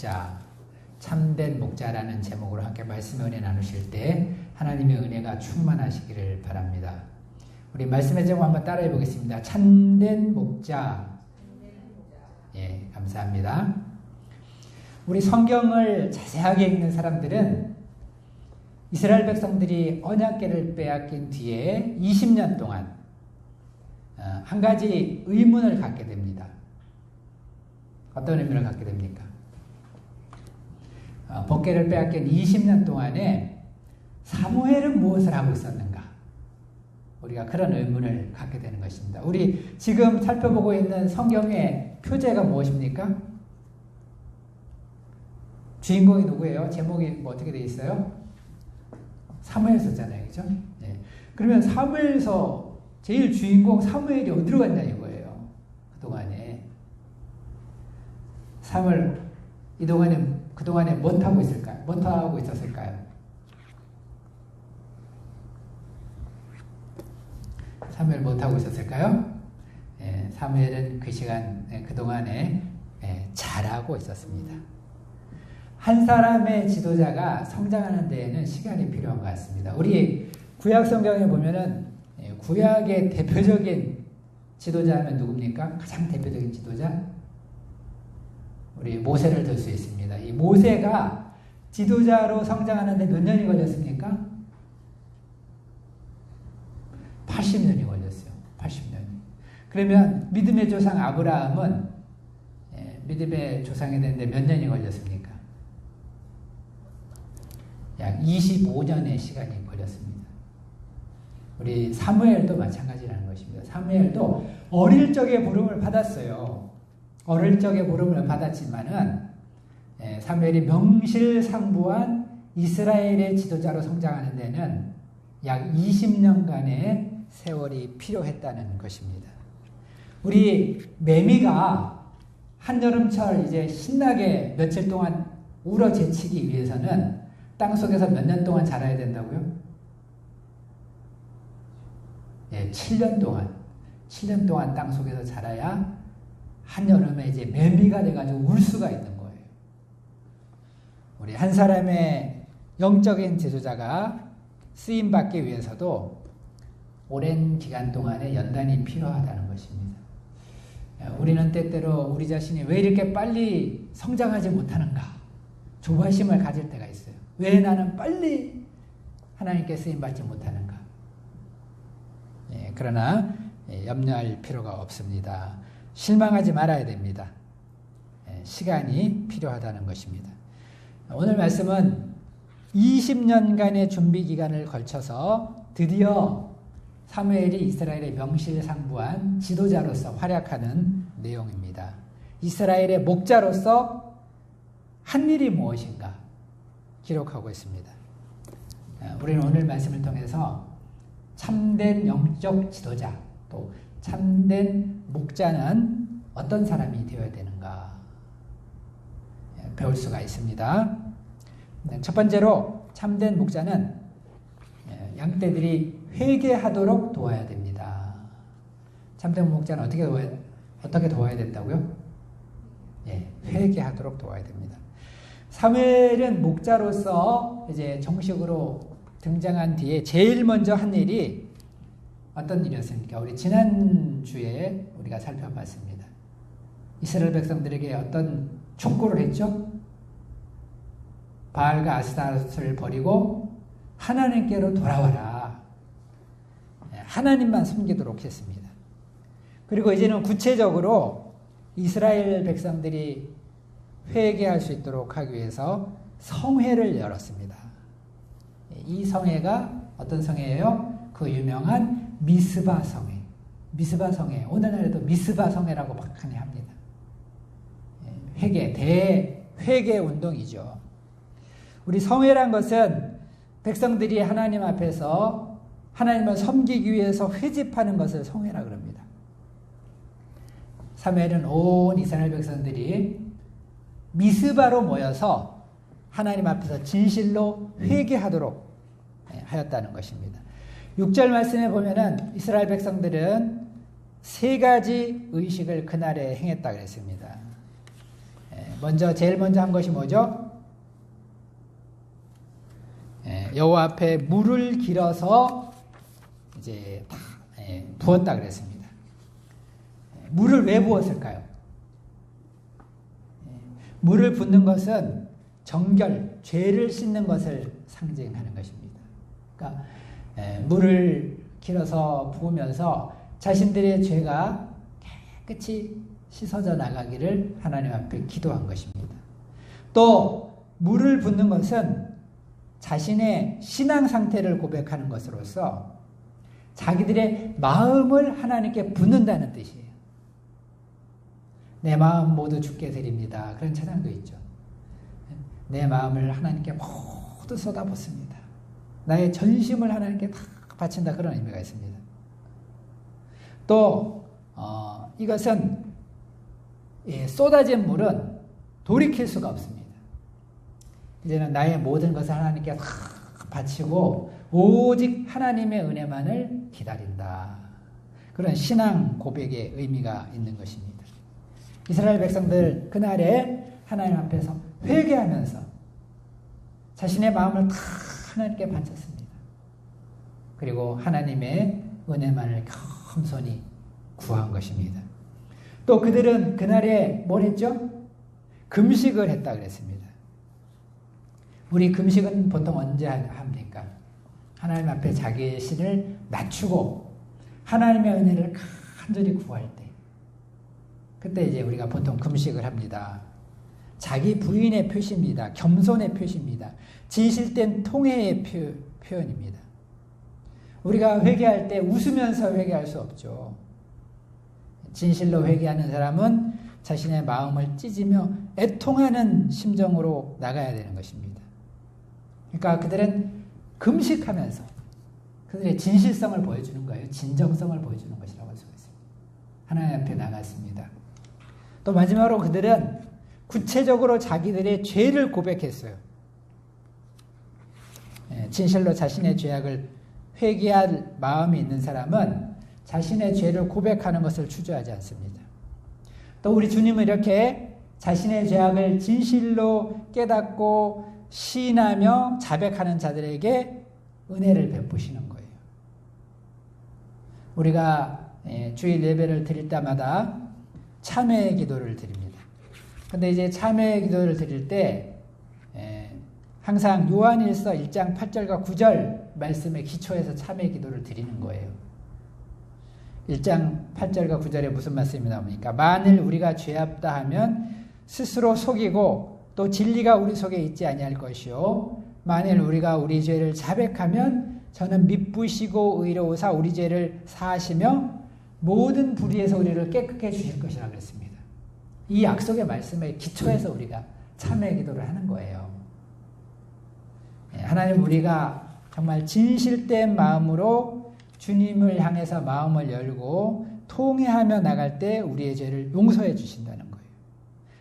목자, 참된 목자라는 제목으로 함께 말씀의 은혜 나누실 때 하나님의 은혜가 충만하시기를 바랍니다. 우리 말씀의 제목 한번 따라해 보겠습니다. 참된 목자. 예, 감사합니다. 우리 성경을 자세하게 읽는 사람들은 이스라엘 백성들이 언약궤를 빼앗긴 뒤에 20년 동안 한 가지 의문을 갖게 됩니다. 어떤 의문을 갖게 됩니까? 법궤를 빼앗긴 20년 동안에 사무엘은 무엇을 하고 있었는가? 우리가 그런 의문을 갖게 되는 것입니다. 우리 지금 살펴보고 있는 성경의 표제가 무엇입니까? 주인공이 누구예요? 제목이 뭐 어떻게 되어 있어요? 사무엘서잖아요. 그죠? 네. 그러면 사무엘서 제일 주인공 사무엘이 어디로 갔냐 이거예요. 그동안에. 사무엘 그동안에 뭐 하고 있을까요? 뭐 하고 있었을까요? 사무엘 뭐 하고 있었을까요? 예, 사무엘은 그 시간, 그동안에 잘하고 있었습니다. 한 사람의 지도자가 성장하는 데에는 시간이 필요한 것 같습니다. 우리 구약 성경에 보면은 구약의 대표적인 지도자는 누굽니까? 가장 대표적인 지도자? 우리 모세를 들 수 있습니다. 이 모세가 지도자로 성장하는데 몇 년이 걸렸습니까? 80년이 걸렸어요. 80년. 그러면 믿음의 조상 아브라함은 믿음의 조상이 되는데 몇 년이 걸렸습니까? 약 25년의 시간이 걸렸습니다. 우리 사무엘도 마찬가지라는 것입니다. 사무엘도 어릴 적에 부름을 받았어요. 어릴 적에 부름을 받았지만은 사무엘이 명실상부한 이스라엘의 지도자로 성장하는 데는 약 20년간의 세월이 필요했다는 것입니다. 우리 매미가 한여름철 이제 신나게 며칠 동안 우러제치기 위해서는 땅속에서 몇 년 동안 자라야 된다고요? 예, 7년 동안. 7년 동안 땅속에서 자라야 한여름에 이제 매미가 돼가지고 울 수가 있는 거예요. 우리 한 사람의 영적인 지도자가 쓰임받기 위해서도 오랜 기간 동안의 연단이 필요하다는 것입니다. 우리는 때때로 우리 자신이 왜 이렇게 빨리 성장하지 못하는가? 조바심을 가질 때가 있어요. 왜 나는 빨리 하나님께 쓰임받지 못하는가? 그러나 염려할 필요가 없습니다. 실망하지 말아야 됩니다. 시간이 필요하다는 것입니다. 오늘 말씀은 20년간의 준비 기간을 걸쳐서 드디어 사무엘이 이스라엘의 명실상부한 지도자로서 활약하는 내용입니다. 이스라엘의 목자로서 한 일이 무엇인가 기록하고 있습니다. 우리는 오늘 말씀을 통해서 참된 영적 지도자 또 참된 목자는 어떤 사람이 되어야 되는가 배울 수가 있습니다. 첫 번째로 참된 목자는 양떼들이 회개하도록 도와야 됩니다. 참된 목자는 어떻게 도와야 된다고요? 회개하도록 도와야 됩니다. 사무엘은 목자로서 이제 정식으로 등장한 뒤에 제일 먼저 한 일이 어떤 일이었습니까? 우리 지난주에 우리가 살펴봤습니다. 이스라엘 백성들에게 어떤 촉구를 했죠? 바알과 아스타롯을 버리고 하나님께로 돌아와라. 하나님만 섬기도록 했습니다. 그리고 이제는 구체적으로 이스라엘 백성들이 회개할 수 있도록 하기 위해서 성회를 열었습니다. 이 성회가 어떤 성회예요? 그 유명한 미스바 성회. 미스바 성회. 오늘날에도 미스바 성회라고 많이 합니다. 대회개 운동이죠. 우리 성회란 것은 백성들이 하나님 앞에서 하나님을 섬기기 위해서 회집하는 것을 성회라 그럽니다. 사무엘은 온 이스라엘 백성들이 미스바로 모여서 하나님 앞에서 진실로 회개하도록 하였다는 것입니다. 6절 말씀에 보면은 이스라엘 백성들은 3가지 의식을 그날에 행했다 그랬습니다. 제일 먼저 한 것이 뭐죠? 여호와 앞에 물을 길어서 이제 다 부었다 그랬습니다. 물을 왜 부었을까요? 물을 붓는 것은 정결, 죄를 씻는 것을 상징하는 것입니다. 그러니까 물을 길어서 부으면서 자신들의 죄가 깨끗이 씻어져 나가기를 하나님 앞에 기도한 것입니다. 또 물을 붓는 것은 자신의 신앙 상태를 고백하는 것으로서 자기들의 마음을 하나님께 붓는다는 뜻이에요. 내 마음 모두 주께 드립니다. 그런 찬양도 있죠. 내 마음을 하나님께 모두 쏟아붓습니다. 나의 전심을 하나님께 다 바친다. 그런 의미가 있습니다. 또 이것은 쏟아진 물은 돌이킬 수가 없습니다. 이제는 나의 모든 것을 하나님께 다 바치고 오직 하나님의 은혜만을 기다린다. 그런 신앙 고백의 의미가 있는 것입니다. 이스라엘 백성들 그날에 하나님 앞에서 회개하면서 자신의 마음을 다 하나님께 바쳤습니다. 그리고 하나님의 은혜만을 겸손히 구한 것입니다. 또 그들은 그날에 뭘 했죠? 금식을 했다 그랬습니다. 우리 금식은 보통 언제 합니까? 하나님 앞에 자기의 신을 낮추고 하나님의 은혜를 간절히 구할 때, 그때 이제 우리가 보통 금식을 합니다. 자기 부인의 표시입니다. 겸손의 표시입니다. 진실된 통회의 표현입니다. 우리가 회개할 때 웃으면서 회개할 수 없죠. 진실로 회개하는 사람은 자신의 마음을 찢으며 애통하는 심정으로 나가야 되는 것입니다. 그러니까 그들은 금식하면서 그들의 진실성을 보여주는 거예요. 진정성을 보여주는 것이라고 할 수가 있습니다. 하나님 앞에 나갔습니다. 또 마지막으로 그들은 구체적으로 자기들의 죄를 고백했어요. 진실로 자신의 죄악을 회개할 마음이 있는 사람은 자신의 죄를 고백하는 것을 주저하지 않습니다. 또 우리 주님은 이렇게 자신의 죄악을 진실로 깨닫고 시인하며 자백하는 자들에게 은혜를 베푸시는 거예요. 우리가 주일 예배를 드릴 때마다 참회의 기도를 드립니다. 근데 이제 참회의 기도를 드릴 때 항상 요한일서 1장 8절과 9절 말씀에 기초해서 참회의 기도를 드리는 거예요. 1장 8절과 9절에 무슨 말씀이 나옵니까? 만일 우리가 죄없다 하면 스스로 속이고 또 진리가 우리 속에 있지 아니할 것이요 만일 우리가 우리 죄를 자백하면 저는 미쁘시고 의로우사 우리 죄를 사하시며 모든 불의에서 우리를 깨끗게 해 주실 것이라 그랬습니다. 이 약속의 말씀에 기초해서 우리가 참회 기도를 하는 거예요. 하나님, 우리가 정말 진실된 마음으로 주님을 향해서 마음을 열고 통회하며 나갈 때 우리의 죄를 용서해 주신다는 거예요.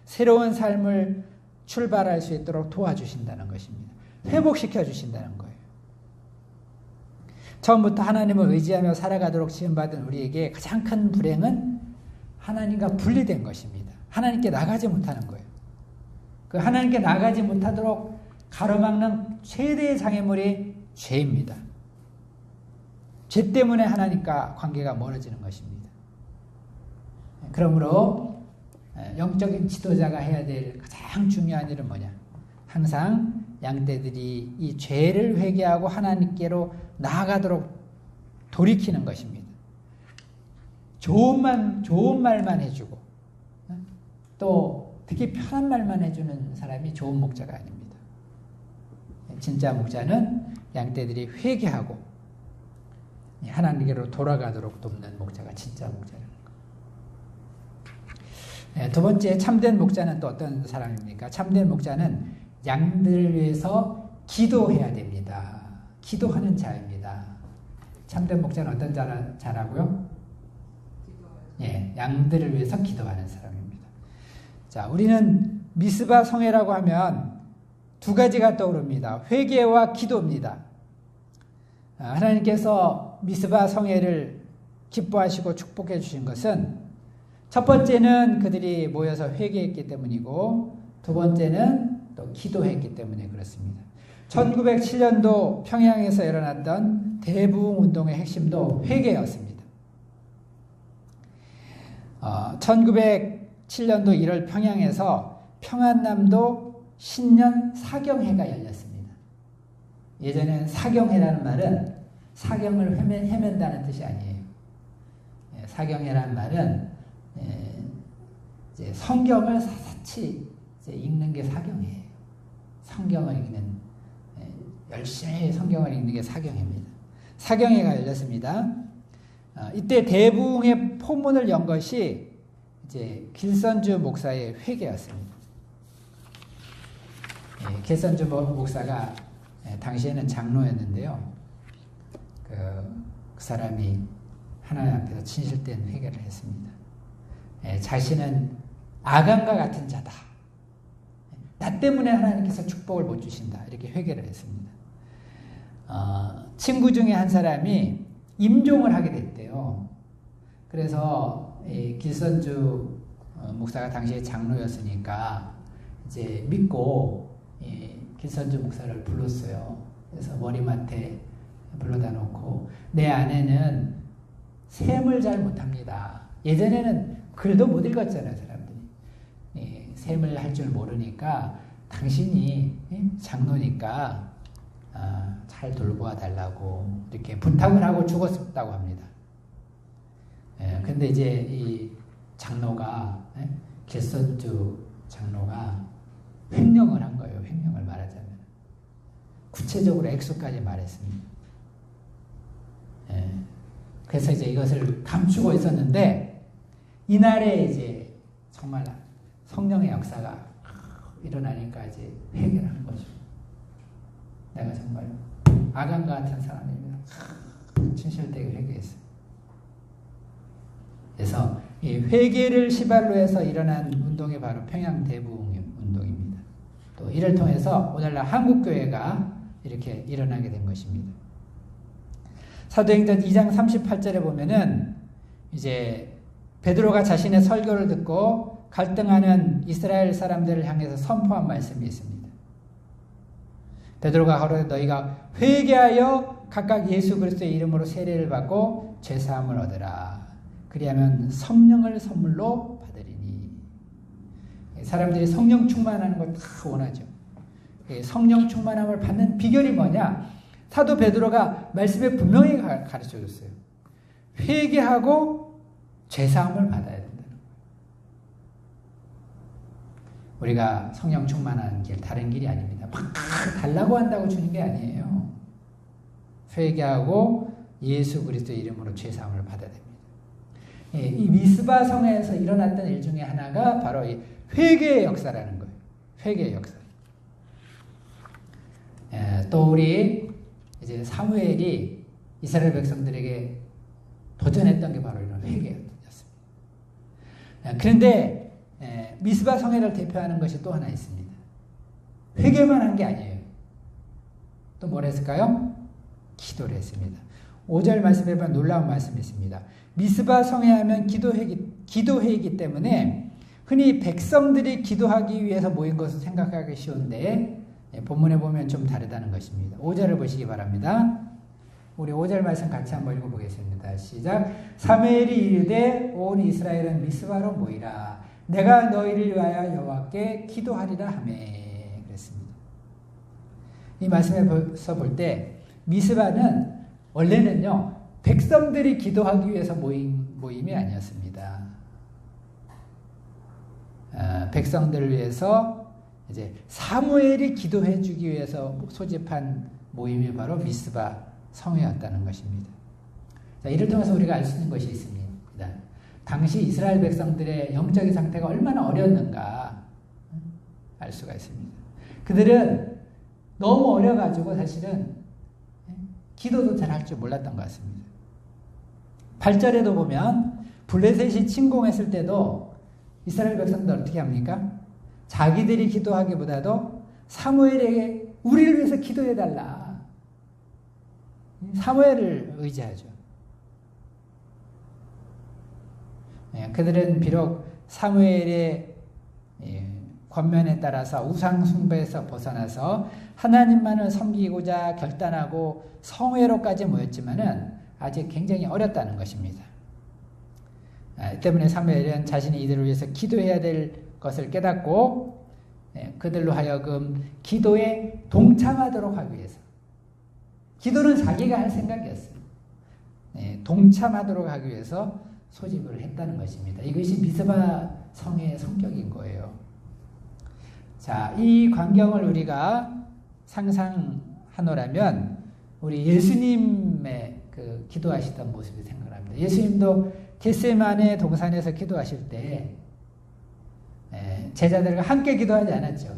새로운 삶을 출발할 수 있도록 도와주신다는 것입니다. 회복시켜 주신다는 거예요. 처음부터 하나님을 의지하며 살아가도록 지음받은 우리에게 가장 큰 불행은 하나님과 분리된 것입니다. 하나님께 나가지 못하는 거예요. 그 하나님께 나가지 못하도록 가로막는 최대의 장애물이 죄입니다. 죄 때문에 하나님과 관계가 멀어지는 것입니다. 그러므로 영적인 지도자가 해야 될 가장 중요한 일은 뭐냐? 항상 양떼들이 이 죄를 회개하고 하나님께로 나아가도록 돌이키는 것입니다. 좋은 말만 해주고 또 특히 편한 말만 해주는 사람이 좋은 목자가 아닙니다. 진짜 목자는 양떼들이 회개하고 하나님께로 돌아가도록 돕는 목자가 진짜 목자라는 것. 두 번째, 참된 목자는 또 어떤 사람입니까? 참된 목자는 양들을 위해서 기도해야 됩니다. 기도하는 자입니다. 참된 목자는 어떤 자라고요? 양들을 위해서 기도하는 사람입니다. 자, 우리는 미스바 성회라고 하면 두 가지가 떠오릅니다. 회개와 기도입니다. 하나님께서 미스바 성회를 기뻐하시고 축복해 주신 것은 첫 번째는 그들이 모여서 회개했기 때문이고 두 번째는 또 기도했기 때문에 그렇습니다. 1907년도 평양에서 일어났던 대부흥 운동의 핵심도 회개였습니다. 1907년도 1월 평양에서 평안남도 신년 사경회가 열렸습니다. 예전에는 사경회라는 말은 사경을 헤맨다는 뜻이 아니에요. 사경회라는 말은 이제 성경을 샅샅이 읽는 게 사경회예요. 성경을 읽는, 열심히 성경을 읽는 게 사경회입니다. 사경회가 열렸습니다. 이때 대부흥의 포문을 연 것이 이제 길선주 목사의 회개였습니다. 길선주 목사가 당시에는 장로였는데요. 그 사람이 하나님 앞에서 진실된 회개를 했습니다. 자신은 아간과 같은 자다. 나 때문에 하나님께서 축복을 못 주신다. 이렇게 회개를 했습니다. 친구 중에 한 사람이 임종을 하게 됐대요. 그래서 길선주 목사가 당시에 장로였으니까 이제 믿고 길선주 목사를 불렀어요. 그래서 머리맡에 불러다 놓고 내 아내는 셈을 잘 못합니다. 예전에는 글도 못 읽었잖아요, 사람들이. 셈을 할 줄 모르니까 당신이 장로니까 잘 돌보아 달라고 이렇게 부탁을 하고 죽었다고 합니다. 근데 이제 이 장로가, 길선주 장로가 횡령을 한 거예요. 횡령을 말하자면. 구체적으로 액수까지 말했습니다. 그래서 이제 이것을 감추고 있었는데, 이날에 이제 정말 성령의 역사가 일어나니까 이제 회개를 한 거죠. 내가 정말 아간과 같은 사람입니다. 진실되게 회개했어요. 그래서 이 회개를 시발로 해서 일어난 운동이 바로 평양 대부흥 운동입니다. 또 이를 통해서 오늘날 한국교회가 이렇게 일어나게 된 것입니다. 사도행전 2장 38절에 보면은 이제 베드로가 자신의 설교를 듣고 갈등하는 이스라엘 사람들을 향해서 선포한 말씀이 있습니다. 베드로가 가로되 너희가 회개하여 각각 예수 그리스도의 이름으로 세례를 받고 죄사함을 얻으라. 그리하면 성령을 선물로 받으리니. 사람들이 성령 충만하는 걸 다 원하죠. 성령 충만함을 받는 비결이 뭐냐? 사도 베드로가 말씀에 분명히 가르쳐 줬어요. 회개하고 죄사함을 받아야 된다는 거예요. 우리가 성령 충만한 길, 다른 길이 아닙니다. 막 달라고 한다고 주는 게 아니에요. 회개하고 예수 그리스도의 이름으로 죄사함을 받아야 됩니다. 이 미스바 성에서 일어났던 일 중에 하나가 바로 이 회개의 역사라는 거예요. 회개의 역사. 또 우리 이제 사무엘이 이스라엘 백성들에게 도전했던 게 바로 이런 회개였습니다. 그런데 미스바 성회를 대표하는 것이 또 하나 있습니다. 회개만 한 게 아니에요. 또 뭘 했을까요? 기도를 했습니다. 5절 말씀에 보면 놀라운 말씀이 있습니다. 미스바 성회하면 기도회이기 때문에 흔히 백성들이 기도하기 위해서 모인 것을 생각하기 쉬운데 본문에 보면 좀 다르다는 것입니다. 5절을 보시기 바랍니다. 우리 5절 말씀 같이 한번 읽어보겠습니다. 시작. 사무엘이 이르되 온 이스라엘은 미스바로 모이라. 내가 너희를 위하여 여호와께 기도하리라 하매. 그랬습니다. 이 말씀에서 볼 때 미스바는 원래는요 백성들이 기도하기 위해서 모임이 아니었습니다. 백성들을 위해서 이제 사무엘이 기도해 주기 위해서 소집한 모임이 바로 미스바 성회였다는 것입니다. 자, 이를 통해서 우리가 알 수 있는 것이 있습니다. 당시 이스라엘 백성들의 영적인 상태가 얼마나 어렸는가 알 수가 있습니다. 그들은 너무 어려가지고 사실은 기도도 잘 할 줄 몰랐던 것 같습니다. 8절에도 보면 블레셋이 침공했을 때도 이스라엘 백성들 어떻게 합니까? 자기들이 기도하기보다도 사무엘에게 우리를 위해서 기도해달라. 사무엘을 의지하죠. 그들은 비록 사무엘의 권면에 따라서 우상 숭배에서 벗어나서 하나님만을 섬기고자 결단하고 성회로까지 모였지만은 아직 굉장히 어렸다는 것입니다. 때문에 사무엘은 자신이 이들을 위해서 기도해야 될 것을 깨닫고 그들로 하여금 기도에 동참하도록 하기 위해서, 기도는 자기가 할 생각이었어요. 동참하도록 하기 위해서 소집을 했다는 것입니다. 이것이 미스바 성의 성격인 거예요. 자, 이 광경을 우리가 상상하노라면 우리 예수님의 그 기도하시던 모습이 생각납니다. 예수님도 겟세마네 동산에서 기도하실 때 제자들과 함께 기도하지 않았죠.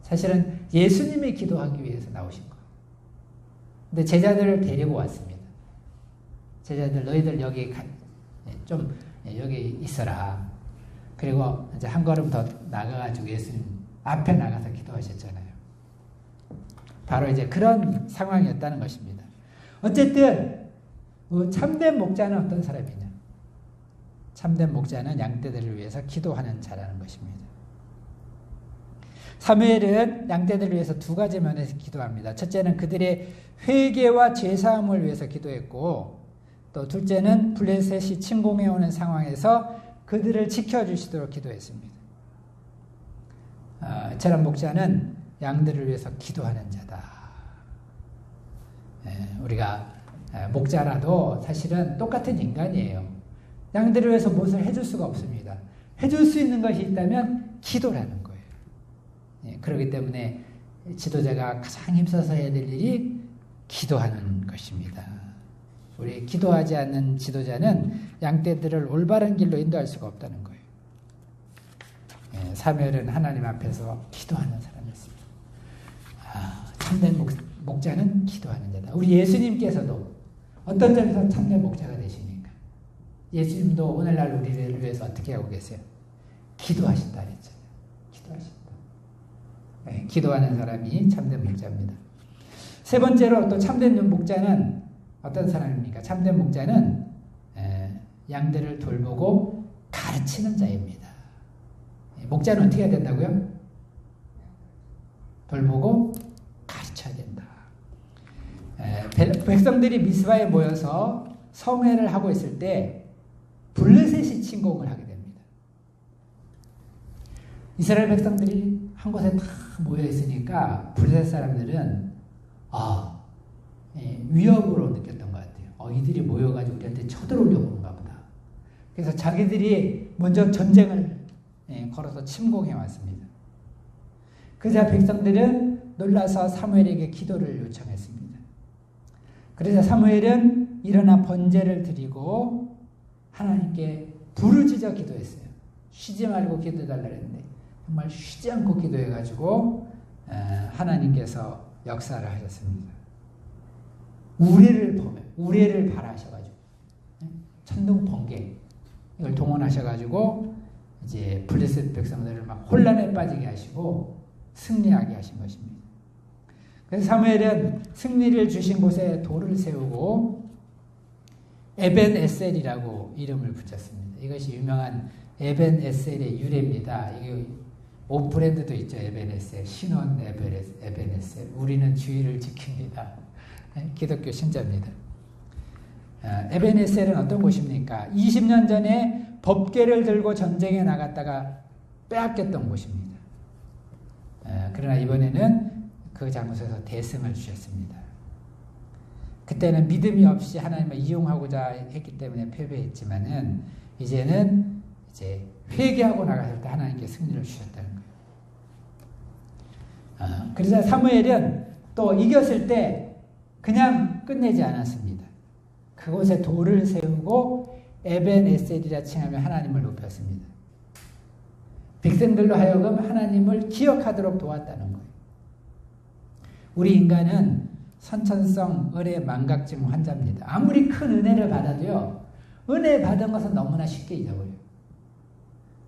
사실은 예수님이 기도하기 위해서 나오신 거예요. 근데 제자들을 데리고 왔습니다. 제자들, 너희들 여기 여기 있어라. 그리고 이제 한 걸음 더 나가가지고 예수님 앞에 나가서 기도하셨잖아요. 바로 이제 그런 상황이었다는 것입니다. 어쨌든 참된 목자는 어떤 사람이냐? 참된 목자는 양떼들을 위해서 기도하는 자라는 것입니다. 사무엘은 양떼들을 위해서 두 가지 면에서 기도합니다. 첫째는 그들의 회개와 죄사함을 위해서 기도했고, 또 둘째는 블레셋이 침공해오는 상황에서 그들을 지켜주시도록 기도했습니다. 저런 목자는 양들을 위해서 기도하는 자다. 우리가 목자라도 사실은 똑같은 인간이에요. 양들을 위해서 무엇을 해줄 수가 없습니다. 해줄 수 있는 것이 있다면 기도라는 거예요. 그렇기 때문에 지도자가 가장 힘써서 해야 될 일이 기도하는 것입니다. 우리 기도하지 않는 지도자는 양떼들을 올바른 길로 인도할 수가 없다는 거예요. 사무엘은 하나님 앞에서 기도하는 사람이었습니다. 참된 목자는 기도하는 자다. 우리 예수님께서도 어떤 점에서 참된 목자가 되시니까? 예수님도 오늘날 우리를 위해서 어떻게 하고 계세요? 기도하신다 그랬잖아요. 기도하신다. 기도하는 사람이 참된 목자입니다. 세 번째로 또 참된 목자는 어떤 사람입니까? 참된 목자는 양들을 돌보고 가르치는 자입니다. 목자는 어떻게 해야 된다고요? 돌보고 가르쳐야 된다. 백성들이 미스바에 모여서 성회를 하고 있을 때 블레셋이 침공을 하게 됩니다. 이스라엘 백성들이 한 곳에 다 모여 있으니까 블레셋 사람들은 위협으로 느꼈던 것 같아요. 이들이 모여가지고 우리한테 쳐들어오려고 하는가 보다. 그래서 자기들이 먼저 전쟁을 걸어서 침공해 왔습니다. 그러자 백성들은 놀라서 사무엘에게 기도를 요청했습니다. 그래서 사무엘은 일어나 번제를 드리고 하나님께 부르짖어 기도했어요. 쉬지 말고 기도해달라 했는데 정말 쉬지 않고 기도해가지고 하나님께서 역사를 하셨습니다. 우레를 발하셔가지고 천둥 번개 이걸 동원하셔가지고 이제 블레셋 백성들을 막 혼란에 빠지게 하시고 승리하게 하신 것입니다. 그래서 사무엘은 승리를 주신 곳에 돌을 세우고 에벤 에셀이라고 이름을 붙였습니다. 이것이 유명한 에벤 에셀의 유래입니다. 이게 옷 브랜드도 있죠. 에벤 에셀, 신혼 에벤 에셀. 우리는 주의를 지킵니다. 기독교 신자입니다. 에벤 에셀은 어떤 곳입니까? 20년 전에 법궤를 들고 전쟁에 나갔다가 빼앗겼던 곳입니다. 그러나 이번에는 그 장소에서 대승을 주셨습니다. 그때는 믿음이 없이 하나님을 이용하고자 했기 때문에 패배했지만은 이제는 회개하고 나갔을 때 하나님께 승리를 주셨다는 거예요. 그래서 사무엘은 또 이겼을 때 그냥 끝내지 않았습니다. 그곳에 돌을 세우고 에벤 에셀이라 칭하며 하나님을 높였습니다. 백성들로 하여금 하나님을 기억하도록 도왔다는 거예요. 우리 인간은 선천성 을의 망각증 환자입니다. 아무리 큰 은혜를 받아도요, 은혜 받은 것은 너무나 쉽게 잊어버려요.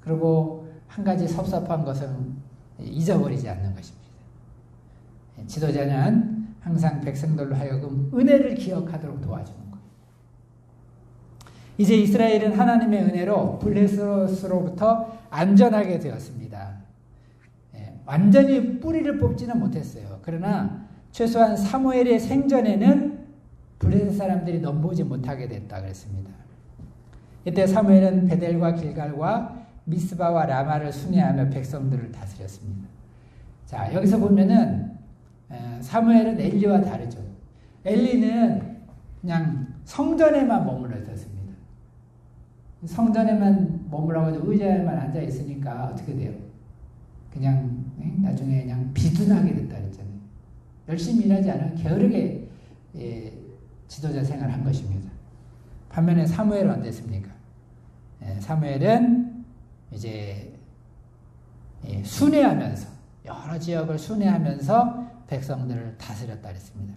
그리고 한 가지 섭섭한 것은 잊어버리지 않는 것입니다. 지도자는 항상 백성들로 하여금 은혜를 기억하도록 도와주는 거예요. 이제 이스라엘은 하나님의 은혜로 블레셋으로부터 안전하게 되었습니다. 완전히 뿌리를 뽑지는 못했어요. 그러나 최소한 사무엘의 생전에는 블레셋 사람들이 넘보지 못하게 됐다 그랬습니다. 이때 사무엘은 베델과 길갈과 미스바와 라마를 순회하며 백성들을 다스렸습니다. 자, 여기서 보면은 사무엘은 엘리와 다르죠. 엘리는 그냥 성전에만 머물러 있었습니다. 성전에만 머물러가지고 의자에만 앉아 있으니까 어떻게 돼요? 그냥 나중에 그냥 비둔하게 됐다 그랬잖아요. 열심히 일하지 않으면 게으르게 지도자 생활을 한 것입니다. 반면에 사무엘은 어땠습니까? 사무엘은 이제 순회하면서 여러 지역을 순회하면서 백성들을 다스렸다 그랬습니다.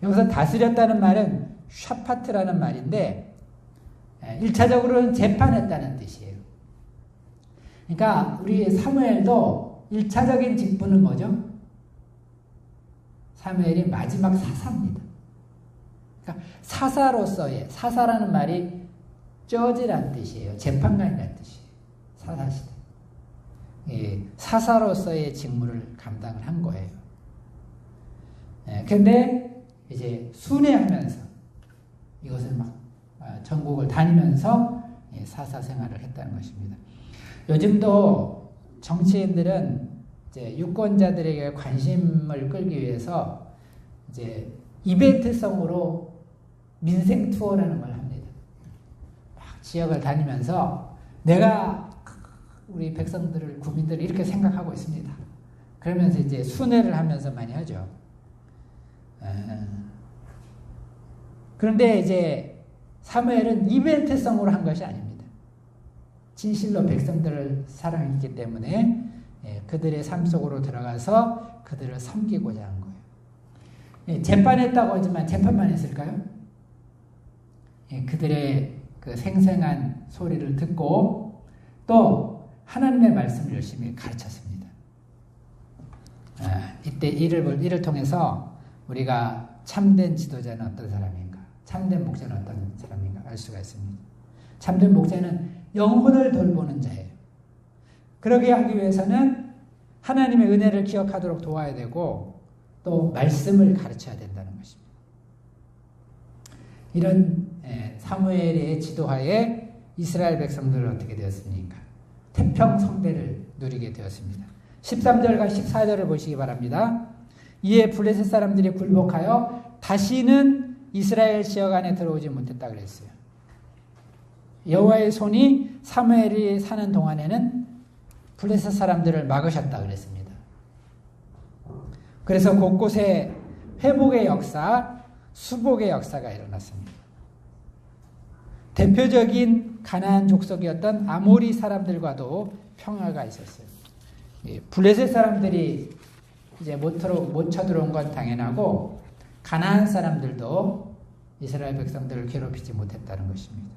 여기서 다스렸다는 말은 샤파트라는 말인데 1차적으로는 재판했다는 뜻이에요. 그러니까 우리 사무엘도 1차적인 직분은 뭐죠? 사무엘이 마지막 사사입니다. 그러니까 사사로서의, 사사라는 말이 저지라는 뜻이에요. 재판관이라는 뜻이에요. 사사시대. 사사로서의 직무를 감당을 한 거예요. 근데 이제 순회하면서 이것을 막 전국을 다니면서 사사 생활을 했다는 것입니다. 요즘도 정치인들은 이제 유권자들에게 관심을 끌기 위해서 이제 이벤트성으로 민생 투어라는 걸 합니다. 막 지역을 다니면서 내가 우리 백성들을, 국민들을 이렇게 생각하고 있습니다. 그러면서 이제 순회를 하면서 많이 하죠. 그런데 이제 사무엘은 이벤트성으로 한 것이 아닙니다. 진실로 백성들을 사랑했기 때문에 그들의 삶 속으로 들어가서 그들을 섬기고자 한 거예요. 재판했다고 하지만 재판만 했을까요? 그들의 그 생생한 소리를 듣고 또 하나님의 말씀을 열심히 가르쳤습니다. 이때 이를 통해서 우리가 참된 지도자는 어떤 사람인가, 참된 목자는 어떤 사람인가 알 수가 있습니다. 참된 목자는 영혼을 돌보는 자예요. 그러게 하기 위해서는 하나님의 은혜를 기억하도록 도와야 되고 또 말씀을 가르쳐야 된다는 것입니다. 이런 사무엘의 지도하에 이스라엘 백성들은 어떻게 되었습니까? 태평성대를 누리게 되었습니다. 13절과 14절을 보시기 바랍니다. 이에 블레셋 사람들이 굴복하여 다시는 이스라엘 지역 안에 들어오지 못했다 그랬어요. 여호와의 손이 사무엘이 사는 동안에는 블레셋 사람들을 막으셨다 그랬습니다. 그래서 곳곳에 회복의 역사, 수복의 역사가 일어났습니다. 대표적인 가나안 족속이었던 아모리 사람들과도 평화가 있었어요. 블레셋 사람들이 이제 못 쳐들어온 건 당연하고 가나안 사람들도 이스라엘 백성들을 괴롭히지 못했다는 것입니다.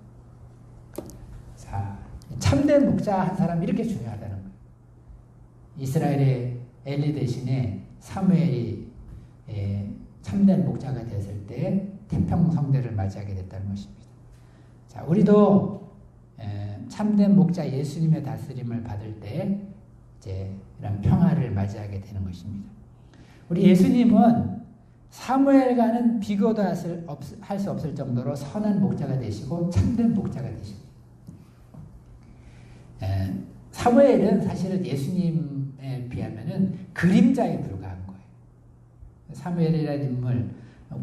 자, 참된 목자 한 사람이 이렇게 중요하다는 거예요. 이스라엘의 엘리 대신에 사무엘이 참된 목자가 되었을 때 태평성대를 맞이하게 됐다는 것입니다. 자, 우리도 참된 목자 예수님의 다스림을 받을 때 이제 이런 평화를 맞이하게 되는 것입니다. 우리 예수님은 사무엘과는 비교도 할 수 없을 정도로 선한 목자가 되시고 참된 목자가 되십니다. 사무엘은 사실은 예수님에 비하면은 그림자에 불과한 거예요. 사무엘이라는 인물,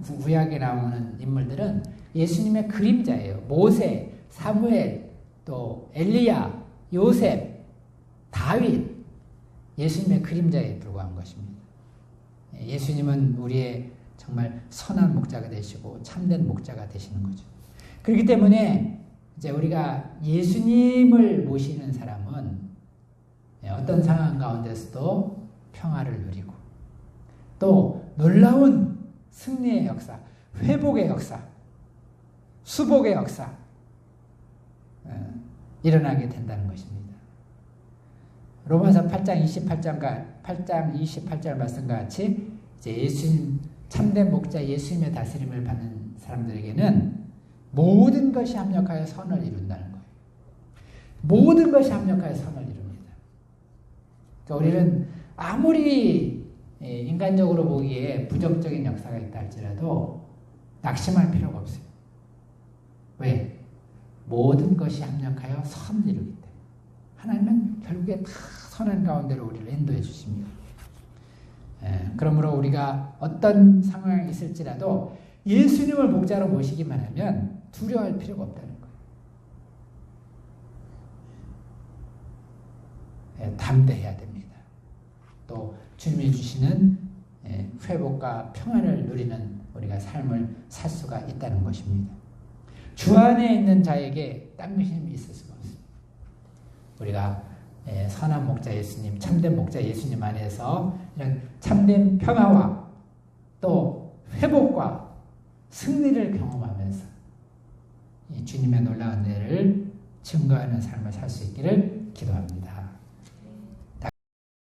구약에 나오는 인물들은 예수님의 그림자예요. 모세, 사무엘, 또 엘리야, 요셉, 다윗, 예수님의 그림자에 불과한 것입니다. 예수님은 우리의 정말 선한 목자가 되시고 참된 목자가 되시는 거죠. 그렇기 때문에 이제 우리가 예수님을 모시는 사람은 어떤 상황 가운데서도 평화를 누리고 또 놀라운 승리의 역사, 회복의 역사, 수복의 역사 일어나게 된다는 것입니다. 로마서 8장 28절 말씀과 같이 이제 예수님 참된 목자 예수님의 다스림을 받는 사람들에게는 모든 것이 합력하여 선을 이룬다는 거예요. 모든 것이 합력하여 선을 이룬다. 그러니까 우리는 아무리 인간적으로 보기에 부정적인 역사가 있다 할지라도 낙심할 필요가 없어요. 왜? 모든 것이 합력하여 선을 이루기 때문에. 하나님은 결국에 다 선한 가운데로 우리를 인도해 주십니다. 그러므로 우리가 어떤 상황이 있을지라도 예수님을 목자로 모시기만 하면 두려워할 필요가 없다는 거예요. 담대해야 됩니다. 또 주님이 주시는 회복과 평안을 누리는 우리가 삶을 살 수가 있다는 것입니다. 주 안에 있는 자에게 딴 것이 있을 수가 없습니다. 우리가 선한 목자 예수님, 참된 목자 예수님 안에서 이런 참된 평화와 또 회복과 승리를 경험하면서 이 주님의 놀라운 은혜를 증거하는 삶을 살 수 있기를 기도합니다.